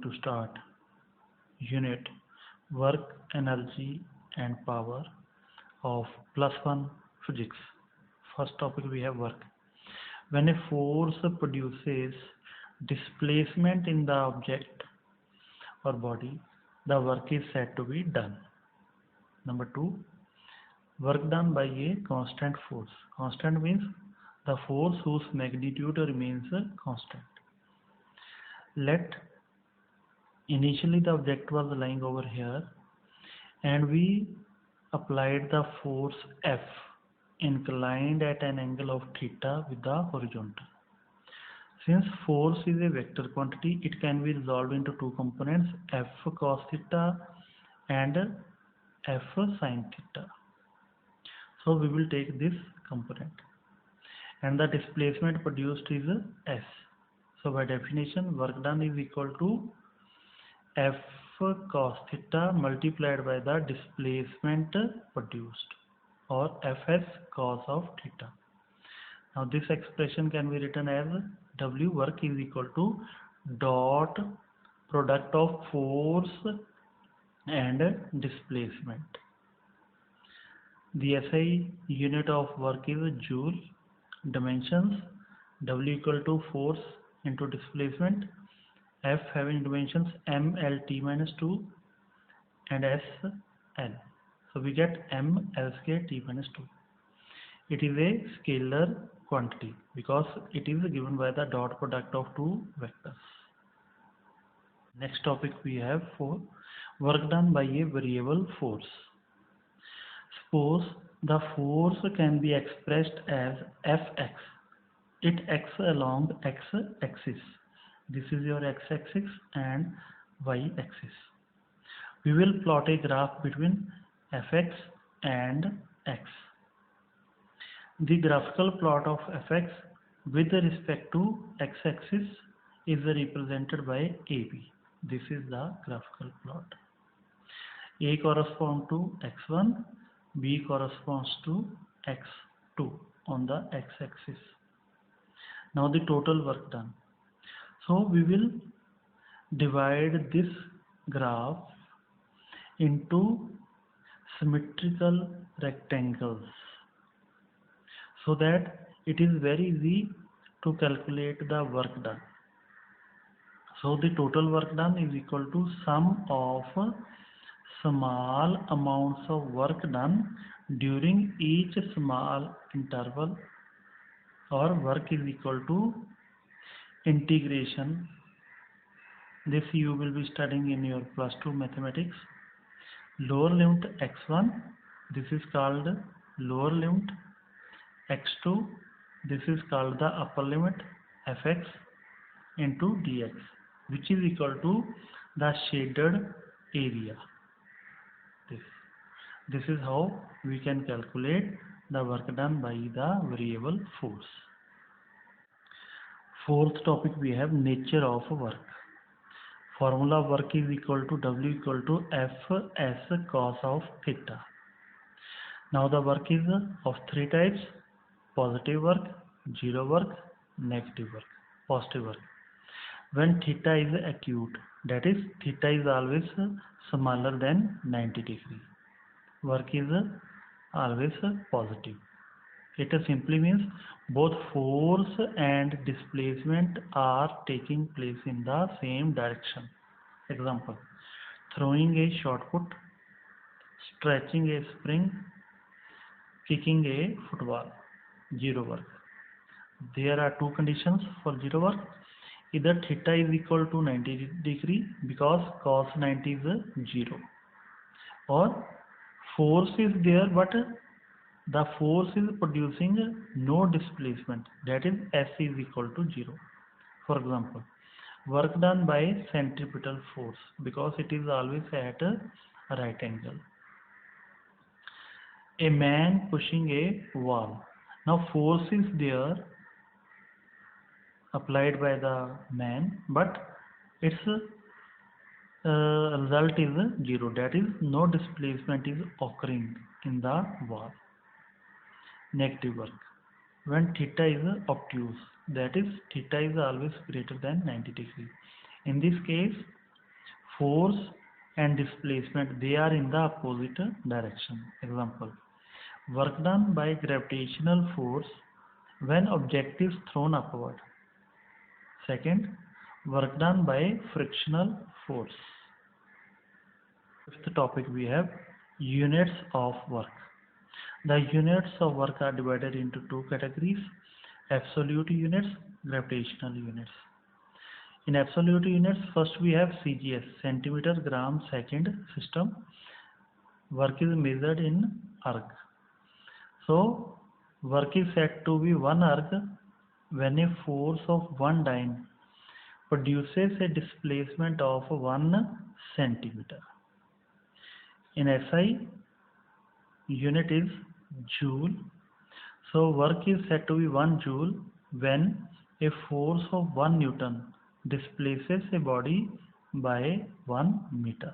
to start unit work, energy and power of +1 physics. First topic we have work. When a force produces displacement in the object or body, the work is said to be done. Number 2, work done by a constant force. Constant means the force whose magnitude remains constant. Let initially the object was lying over here and we applied the force F inclined at an angle of theta with the horizontal. Since force is a vector quantity, it can be resolved into two components, F cos theta and F sin theta. So we will take this component and the displacement produced is S. So by definition, work done is equal to F cos theta multiplied by the displacement produced, or Fs cos of theta. Now this expression can be written as W work is equal to dot product of force and displacement. The SI unit of work is joule. Dimensions W equal to force into displacement, F having dimensions m l t minus 2 and s l. So we get m l square t minus 2. It is a scalar quantity because it is given by the dot product of two vectors. Next topic we have for work done by a variable force. Suppose the force can be expressed as Fx. It acts along x-axis. This is your x-axis and y-axis. We will plot a graph between Fx and x. The graphical plot of Fx with respect to x-axis is represented by AB. This is the graphical plot. A corresponds to x1, B corresponds to x2 on the x-axis. Now the total work done. So we will divide this graph into symmetrical rectangles so that it is very easy to calculate the work done. So the total work done is equal to sum of small amounts of work done during each small interval, or work is equal to integration. This you will be studying in your +2 mathematics. Lower limit x1, this is called lower limit. x2, this is called the upper limit fx into dx, which is equal to the shaded area. This is how we can calculate the work done by the variable force. Fourth topic we have nature of work. Formula work is equal to W equal to Fs cos of theta. Now the work is of three types: positive work, zero work, negative work. Positive work. When theta is acute, that is theta is always smaller than 90 degree. Work is always positive. It simply means both force and displacement are taking place in the same direction. Example: throwing a shot put, stretching a spring, kicking a football. Zero work. There are two conditions for zero work. Either theta is equal to 90 degree because cos 90 is 0, or force is there but the force is producing no displacement, that is S is equal to 0. For example, work done by centripetal force because it is always at a right angle. A man pushing a wall. Now force is there applied by the man, but its result is 0, that is no displacement is occurring in the wall. Negative work. When theta is obtuse, that is theta is always greater than 90 degree. In this case, force and displacement, they are in the opposite direction. Example, work done by gravitational force when object is thrown upward. Second, work done by frictional force. Fifth topic we have units of work. The units of work are divided into two categories: absolute units, gravitational units. In absolute units, first we have CGS, centimeter gram second system. Work is measured in erg. So work is said to be 1 erg when a force of 1 dyne produces a displacement of 1 centimeter. In SI, unit is joule. So work is said to be 1 joule when a force of 1 Newton displaces a body by 1 meter.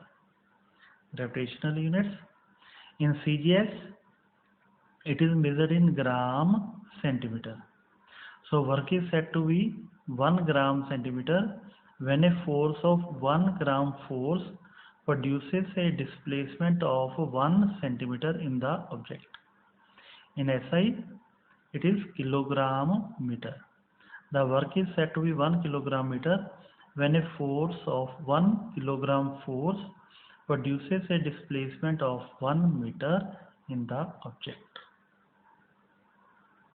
Gravitational units. In CGS, it is measured in gram centimeter. So work is said to be 1 gram centimeter when a force of 1 gram force produces a displacement of 1 centimeter in the object. In SI, it is kilogram meter. The work is said to be 1 kilogram meter when a force of 1 kilogram force produces a displacement of 1 meter in the object.